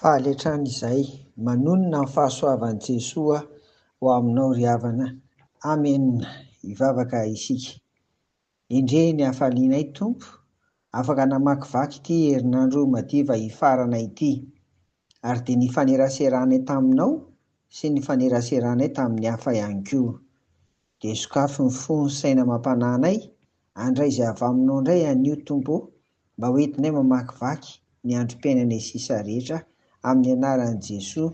Fahaletrany izay manonona ny fahasoavan'i Jesoa ho aminao ry havana. Amenina, hivavaka isika. Endre ny hafalianay Tompo, afaka namakivaky ity herinandro madiva hifarana ity, ary dia ny faneraseranay taminao sy ny faneraseranay tamin'ny hafa ihany koa. Dia sokafy ny fo ny saina mampananay, andray izay avy aminao indray anio Tompo, mba hoentinay mamakivaky ny androm-piainanay sisa rehetra, amin'ny anaran'i Jesoa.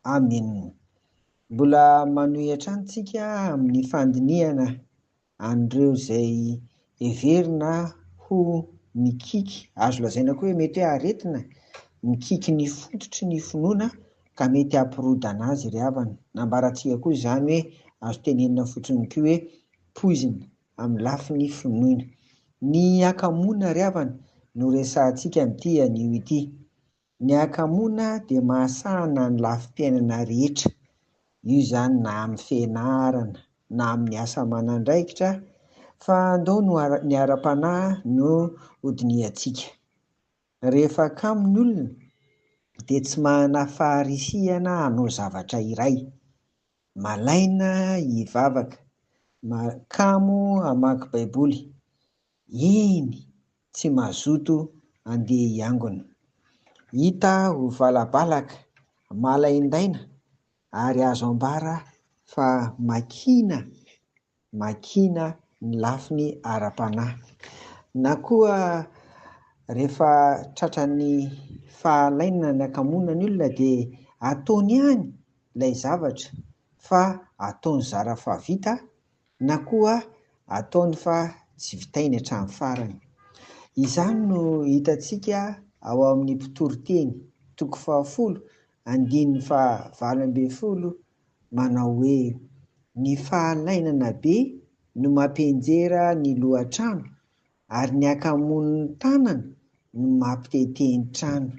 Amen. Mbola manohitra antsika amin'ny fandiniana an'ireo izay heverina ho mikiky, azo lazaina koa hoe mety hoe aretina, mikiky ny fototry ny finoana ka mety hampirodana azy ry havana. Nambarantsika koa izany hoe azo tenenina fotsiny koa hoe poizina amin'ny lafiny finoana. Ny akamoana ry havana no resahantsika amin'ity anio ity. Ny akamoana dia mahasahana ny lafim-piainana rehetra, io izany na amin'ny fianarana na amin'ny asa aman'andraikitra, fa andao ny ara-panahy no hodiniantsika. Rehefa kamo ny olona dia tsy manana faharisihana hanao zavatra iray, malaina hivavaka, kamo hamaky baiboly, iny tsy mazoto andeha hiangona. Hita ho valabalaka, malain-daina ary azo ambara fa makina ny lafiny ara-panahy. Na koa rehefa tratran'ny fahalaina ny akamoana ny olona dia ataony ihany ilay zavatra fa ataony zara fa vita, na koa ataony fa tsy vitainy hatramin'ny farany. Izany no hitantsika ao amin'ny mpitoriteny toko 10:20 manao hoe: ny fahalainana be no mampienjera ny lohan-trano, ary ny akamon'ny tanana no mampitete ny trano.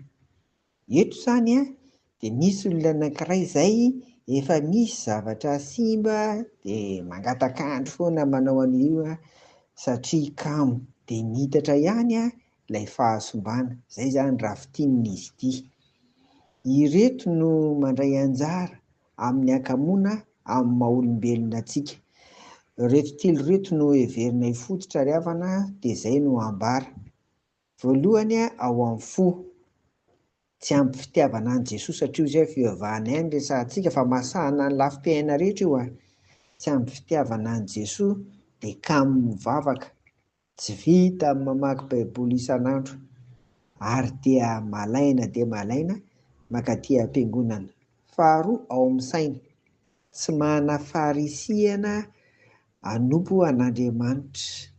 Eto izany dia misy olona anankiray izay efa misy zavatra simba dia mangataka andro foana manao an'io satria kamo, dia nihitatra ihany ilay fahasombana. Izay izany rafitin'izy ity. Ireto no mandray anjara amin'ny akamoana amin'ny maha-olombelona antsika. Reto telo reto no heverina hifototra ry havana, dia izay no ambara. Voalohany ao amin'ny fo, tsy ampy fitiavana an'i Jesoa satria izay fivavahanay ihany resahantsika, fa mahasahana ny lafim-piainana rehetra io. Tsy ampy fitiavana an'i Jesoa dia kamo mivavaka, tsy vita amin'ny mamaky baiboly isan'andro, ary dia malaina mankaty am-piangonana. Faharoa, ao amin'ny saina, tsy manana faharisihana hanompo an'Andriamanitra.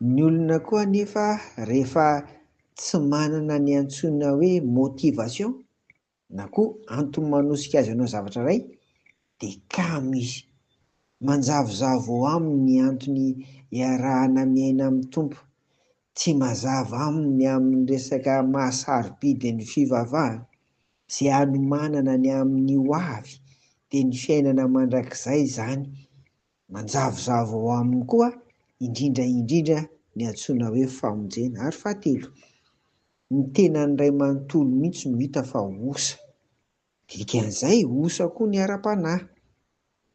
Ny olona koa anefa rehefa tsy manana ny antsoina hoe motivation, na koa antony manosika azy hanao zavatra iray, dia kamo izy. Manjavozavo ao aminy ny antony iarahana miaina amin'ny Tompo. Tsy mazava aminy amin'ny resaka mahasarobidy ny fivavahana, izay hanomanana ny amin'ny ho avy dia ny fiainana mandrakizay izany. Manjavozavo ao aminy koa indrindra ny antsoina hoe famonjena. Ary fahatelo, ny tenany iray manontolo mihitsy no hita fa osa. Dikan'izay osa koa ny ara-panahy,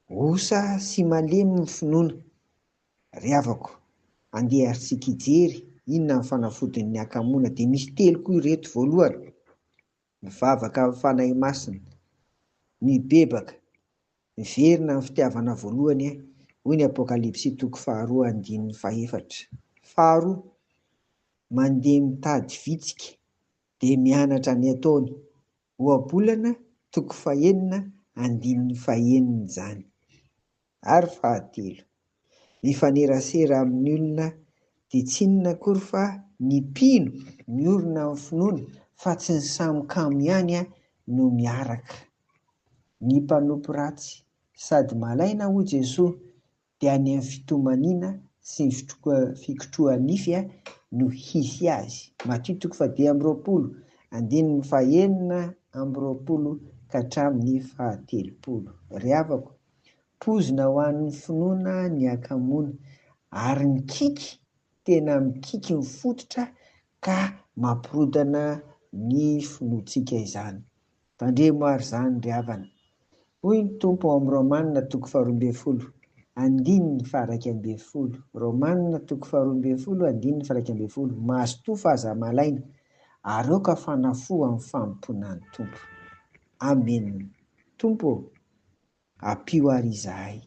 osa sy malemy ny finoana. Ry havako, andeha arsika hijery inona ny fanafodin'ny akamoana. Dia misy telo koa ireto. Voalohany, mivavaka amin'ny fanahy masina, mibebaka, miverina amin'ny fitiavana voalohany, hoy ny Apokalipsy 2:2-4. Faharoa, mandeha mitady vitsika dia mianatra ny ataony, ohabolana 9:5 izany. Ary fahatelo, mifanerasera amin'ny olona dia tsy inona akory fa ny mpino miorina amin'ny finoana, fa tsy ny samy kamo ihany no miaraka. Ny mpanompo ratsy sady malaina hoy Jesoa dia any amin'ny fitomaniana sy ny fikotrohanify no hisy azy. Matthieu 10:20-20 Ry havako, pozina ho an'ny finoana ny akamoana, ary ny kiky tena mikiky mifototra ka mampirodana ny finoantsika izany. Tandremo ary izany ry havana. Hoy ny tompo ao amin'ny Romanina 12:12, andininy faraky ambin'ny folo. Romanina 12:12, andininy faraky ambin'ny folo. Mahazo fa aza malaina, aroka fanafo amin'ny famponan'ny tompo. Amen. Tompo, ampio ary izahay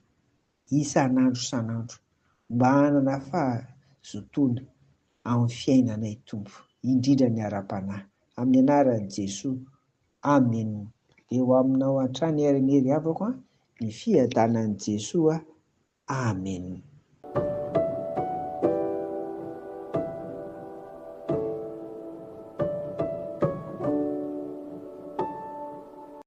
isan'andro mba hanana fahazotoana amin'ny fiainanay tompo, indrindra ny ara-panahy. Amin'ny anaran'i Jesoa. Amen. Eo aminao hatrany ery havako ny fiadanan'i Jesoa. Amen.